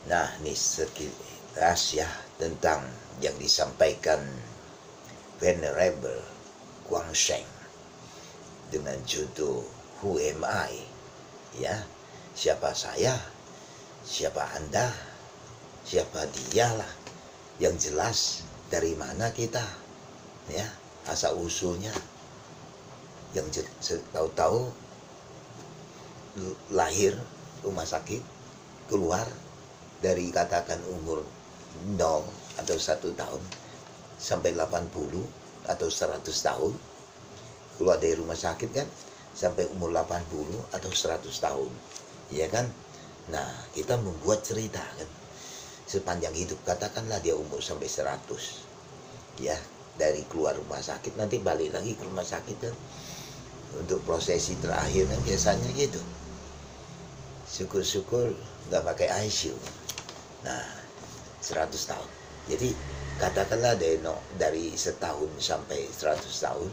Nah, ini sekilas ya tentang yang disampaikan Venerable Guangsheng dengan judul Who Am I? Ya, siapa saya? Siapa Anda? Siapa dialah? Yang jelas dari mana kita? Ya, asal usulnya. Yang tahu-tahu lahir rumah sakit, keluar dari katakan umur 0 atau 1 tahun sampai 80 atau 100 tahun, keluar dari rumah sakit kan sampai umur 80 atau 100 tahun, ya kan? Nah, kita membuat cerita kan sepanjang hidup, katakanlah dia umur sampai 100, ya, dari keluar rumah sakit nanti balik lagi ke rumah sakit kan untuk prosesi terakhir kan biasanya gitu. Syukur-syukur nggak pakai ICU. Nah, 100 tahun. Jadi katakanlah dari setahun sampai 100 tahun,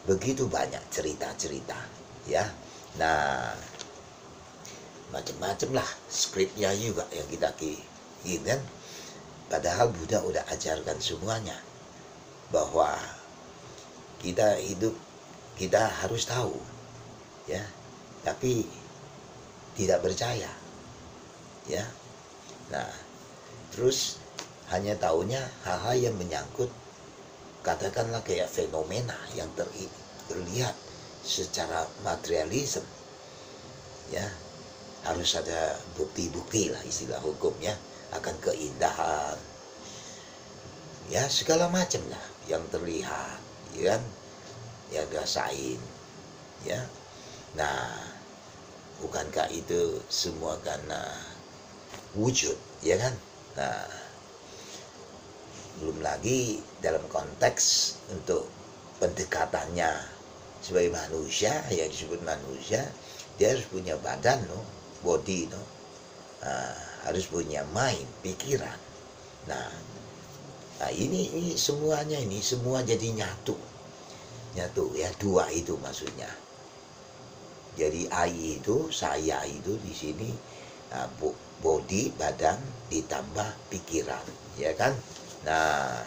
begitu banyak cerita-cerita, ya. Nah, macam-macam lah skripnya juga yang kita kirim kan. Padahal Buddha udah ajarkan semuanya bahwa kita hidup, kita harus tahu, ya, tapi tidak percaya, ya. Nah, terus hanya tahunya hal-hal yang menyangkut katakanlah kayak fenomena yang terlihat secara materialisme, ya. Harus ada bukti-bukti lah istilah hukumnya akan keindahan, ya, segala macam lah yang terlihat, ya kan, ya, rasain, ya. Nah, bukankah itu semua karena wujud, ya kan? Nah, belum lagi dalam konteks untuk pendekatannya sebagai manusia, yang disebut manusia, dia harus punya badan, body, harus punya mind, pikiran. Nah, ini semuanya, ini semua jadi nyatu ya, dua itu maksudnya. Jadi I itu, saya itu di sini body, badan ditambah pikiran, ya kan? Nah,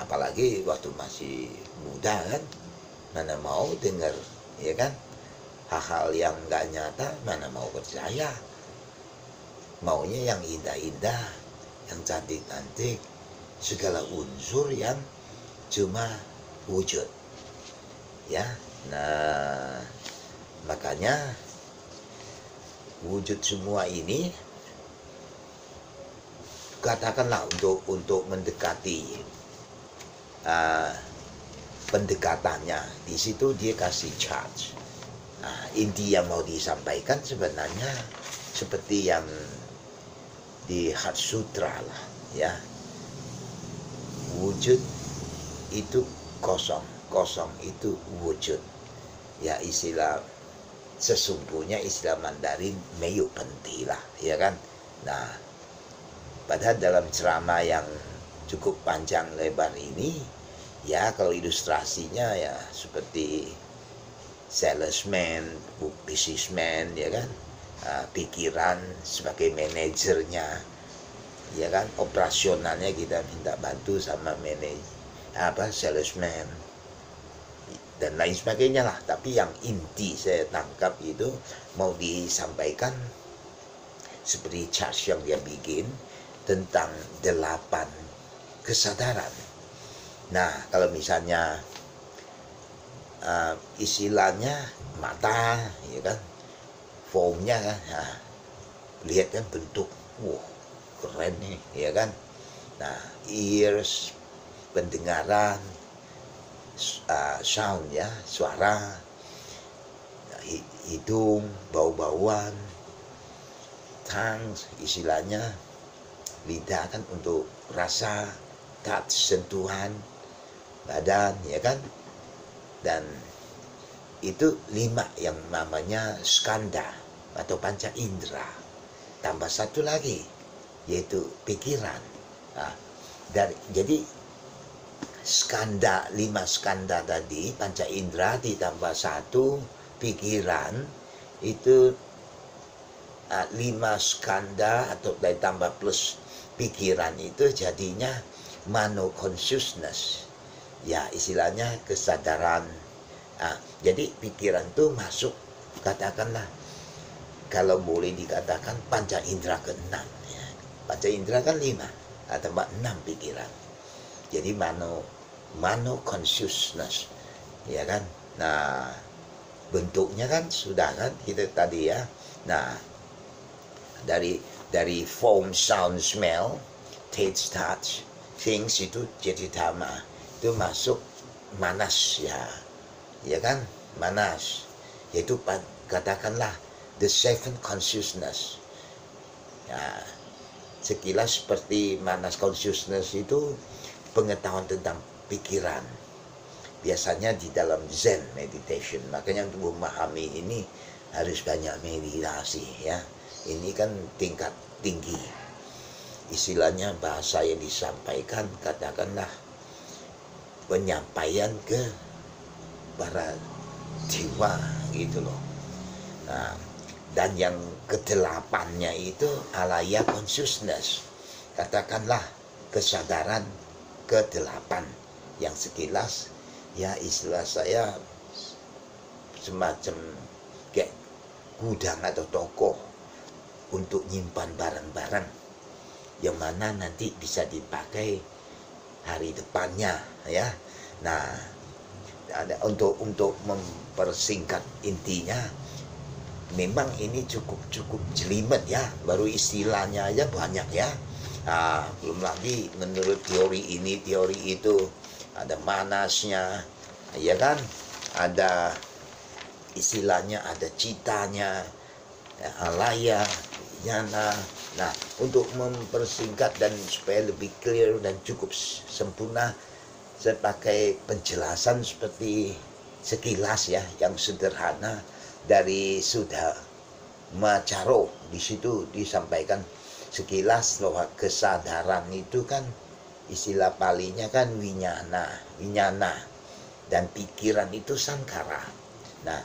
apalagi waktu masih muda kan, mana mau dengar, ya kan, hal-hal yang nggak nyata, mana mau percaya. Maunya yang indah-indah, yang cantik-cantik, segala unsur yang cuma wujud, ya. Nah, makanya wujud semua ini katakanlah untuk mendekati pendekatannya, di situ dia kasih charge. Nah, inti yang mau disampaikan sebenarnya seperti yang di Heart Sutra lah, ya. Wujud itu kosong, kosong itu wujud. Ya, istilah sesungguhnya istilah Mandarin meyu penti lah, ya kan. Nah, padahal dalam ceramah yang cukup panjang lebar ini, ya, kalau ilustrasinya ya seperti salesman, businessman, ya kan, pikiran sebagai manajernya, ya kan, operasionalnya kita minta bantu sama salesman dan lain sebagainya lah. Tapi yang inti saya tangkap itu mau disampaikan seperti charge yang dia bikin tentang 8 kesadaran. Nah, kalau misalnya istilahnya mata, ya kan, formnya kan, lihat kan bentuk, keren nih, ya kan. Nah, ears, pendengaran, sound, ya, suara, hidung, bau-bauan, tongue, istilahnya lidah kan untuk rasa, touch, sentuhan badan, ya kan. Dan itu 5 yang namanya skanda atau panca indera, tambah 1 lagi yaitu pikiran. Nah, jadi skanda, 5 skanda tadi, panca indera ditambah 1 pikiran, itu 5 skanda atau tambah plus pikiran itu jadinya mano consciousness. Ya, istilahnya kesadaran. Jadi pikiran itu masuk, katakanlah, kalau boleh dikatakan panca indera ke-6. Ya. Panca indera kan 5 atau 6 pikiran. Jadi mano consciousness, ya kan. Nah, bentuknya kan sudah kan kita tadi ya. Nah, dari form, sound, smell, taste, touch, things itu jadi dhamma. Itu masuk manas ya kan, manas. Yaitu katakanlah the seven consciousness. Ya, sekilas seperti manas consciousness itu pengetahuan tentang pikiran. Biasanya di dalam Zen meditation. Makanya untuk memahami ini harus banyak meditasi ya. Ini kan tingkat tinggi. Istilahnya bahasa yang disampaikan, katakanlah penyampaian ke para jiwa gitu loh. Nah, dan yang kedelapannya itu alaya consciousness. Katakanlah kesadaran ke-8 yang sekilas ya istilah saya semacam kayak gudang atau toko untuk nyimpan barang-barang yang mana nanti bisa dipakai hari depannya ya. Nah, untuk mempersingkat intinya, memang ini cukup jelimet ya, baru istilahnya aja banyak ya. Belum lagi menurut teori ini teori itu, ada manasnya ya kan, ada istilahnya, ada citanya, alaya, jana. Nah, untuk mempersingkat dan supaya lebih clear dan cukup sempurna, saya pakai penjelasan seperti sekilas ya, yang sederhana dari Sudha Macaro. Di situ disampaikan sekilas bahwa kesadaran itu kan istilah palinya kan winyana, dan pikiran itu sankara. Nah,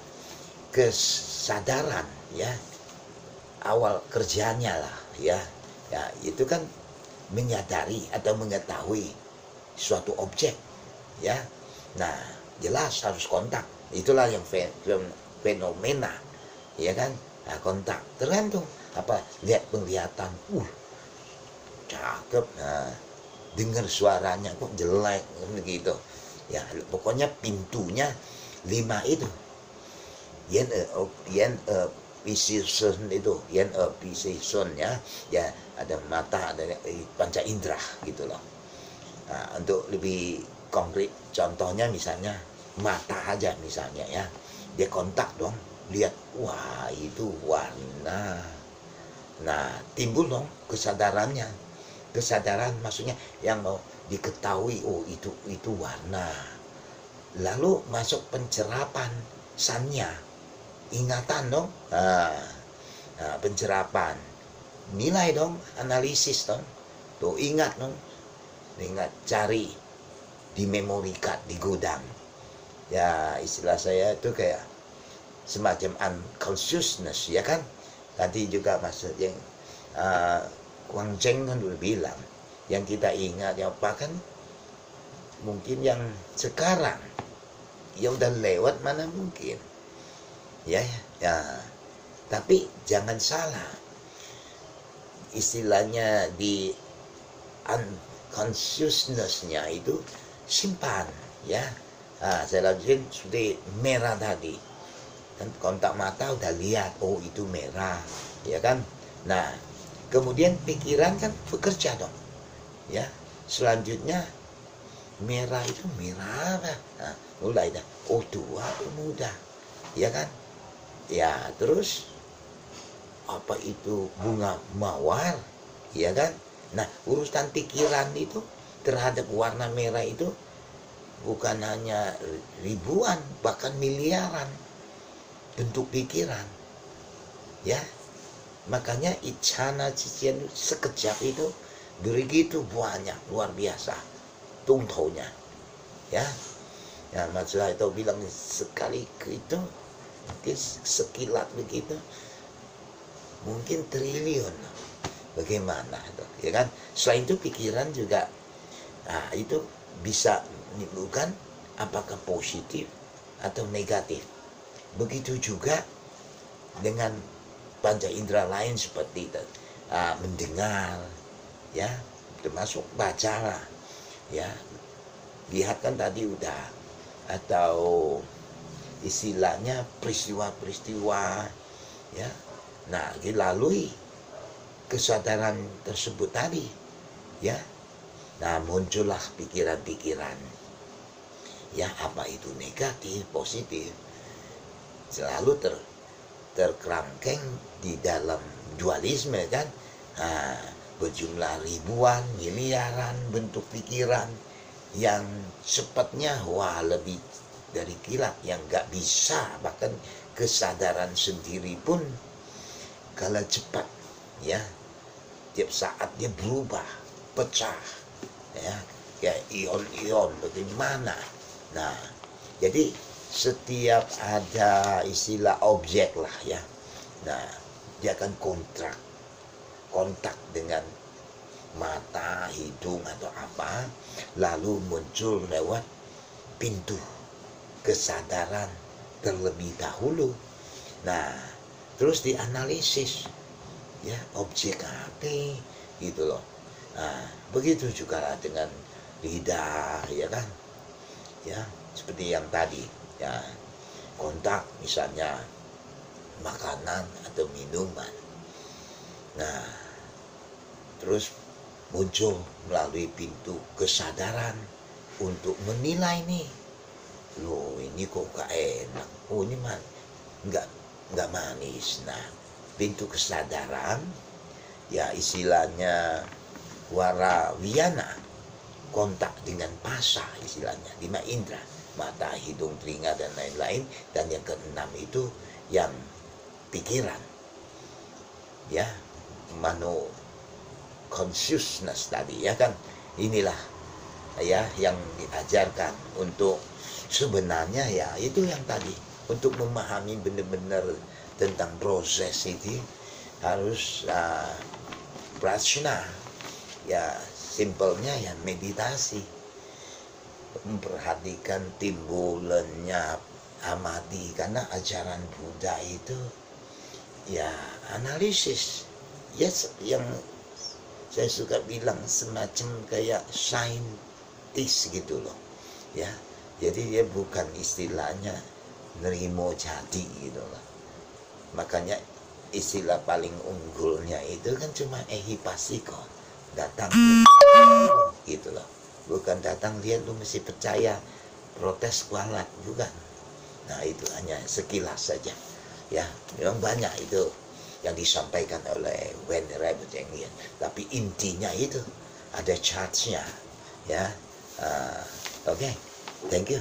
kesadaran ya awal kerjanya lah ya itu kan menyadari atau mengetahui suatu objek ya. Nah, jelas harus kontak, itulah yang fenomena ya kan. Nah, kontak tergantung apa, lihat penglihatan cakep, nah dengar suaranya kok jelek begitu ya. Pokoknya pintunya 5 itu yen precision itu, precision ya, ada mata, ada panca indera gitu loh. Nah, untuk lebih konkret contohnya misalnya mata aja misalnya ya, dia kontak dong, lihat wah itu warna. Nah, timbul dong kesadarannya. Kesadaran maksudnya yang mau diketahui, oh itu warna. Lalu masuk pencerapan, sanya, ingatan dong. Nah, pencerapan, nilai dong, analisis dong. Tuh ingat dong, ingat, cari, di memory card, di gudang. Ya istilah saya itu kayak semacam unconsciousness ya kan. Tadi juga maksud yang Kuang Cheng kan udah bilang, yang kita ingat yang apa kan mungkin yang sekarang, ya udah lewat mana mungkin ya. Tapi jangan salah, istilahnya di unconsciousness-nya itu simpan ya. Saya lanjutin seperti merah tadi kan, kontak mata udah lihat, oh itu merah ya kan. Nah, kemudian pikiran kan bekerja dong ya. Selanjutnya merah itu merah apa? Nah, mulai dah, oh tua, oh muda ya kan. Ya terus apa itu bunga mawar ya kan. Nah, urusan pikiran itu terhadap warna merah itu bukan hanya ribuan, bahkan miliaran bentuk pikiran ya. Makanya icana cician sekejap itu begitu banyak, luar biasa tungtaunya ya. Ya maksudnya itu bilang sekali itu sekilat begitu mungkin triliun. Bagaimana itu, ya kan? Selain itu pikiran juga, nah, itu bisa menimbulkan apakah positif atau negatif. Begitu juga dengan panca indera lain seperti mendengar, ya, termasuk bacalah, ya. Lihat kan tadi udah, atau istilahnya peristiwa-peristiwa, ya. Nah, dilalui kesadaran tersebut tadi, ya. Nah, muncullah pikiran-pikiran, ya, apa itu negatif, positif, selalu terkerangkeng di dalam dualisme kan. Nah, berjumlah ribuan, miliaran bentuk pikiran yang cepatnya wah lebih dari kilat, yang nggak bisa, bahkan kesadaran sendiri pun kalah cepat, ya. Tiap saat dia berubah, pecah, ya, kayak ion-ion bagaimana. Nah, jadi setiap ada istilah objek lah, ya. Nah, dia akan kontak dengan mata, hidung atau apa, lalu muncul lewat pintu kesadaran terlebih dahulu. Nah, terus dianalisis, ya, objek apa gitu loh. Nah, begitu juga dengan lidah, ya kan, ya, seperti yang tadi, ya, kontak misalnya makanan atau minuman. Nah, terus muncul melalui pintu kesadaran untuk menilai nih, loh ini kok gak enak, oh ini nggak manis. Nah, pintu kesadaran, ya, istilahnya warawiyana, kontak dengan pasa, istilahnya 5 indera, mata, hidung, telinga, dan lain-lain. Dan yang keenam itu yang pikiran, ya, mano consciousness tadi, ya kan. Inilah, ya, yang diajarkan untuk sebenarnya, ya, itu yang tadi, untuk memahami benar-benar tentang proses itu harus prajna, ya, simpelnya ya meditasi, memperhatikan timbulannya, amati, karena ajaran Buddha itu ya analisis, ya, yang saya suka bilang semacam kayak saintis gitu loh, ya. Jadi dia bukan istilahnya nerimo jadi gitu loh. Makanya istilah paling unggulnya itu kan cuma ehipasiko, datang gitu loh. Bukan datang lihat lu mesti percaya, protes kualat, bukan. Nah, itu hanya sekilas saja, ya. Memang banyak itu yang disampaikan oleh Venerable Cheng Yen, tapi intinya itu ada charge-nya, ya. Oke, thank you.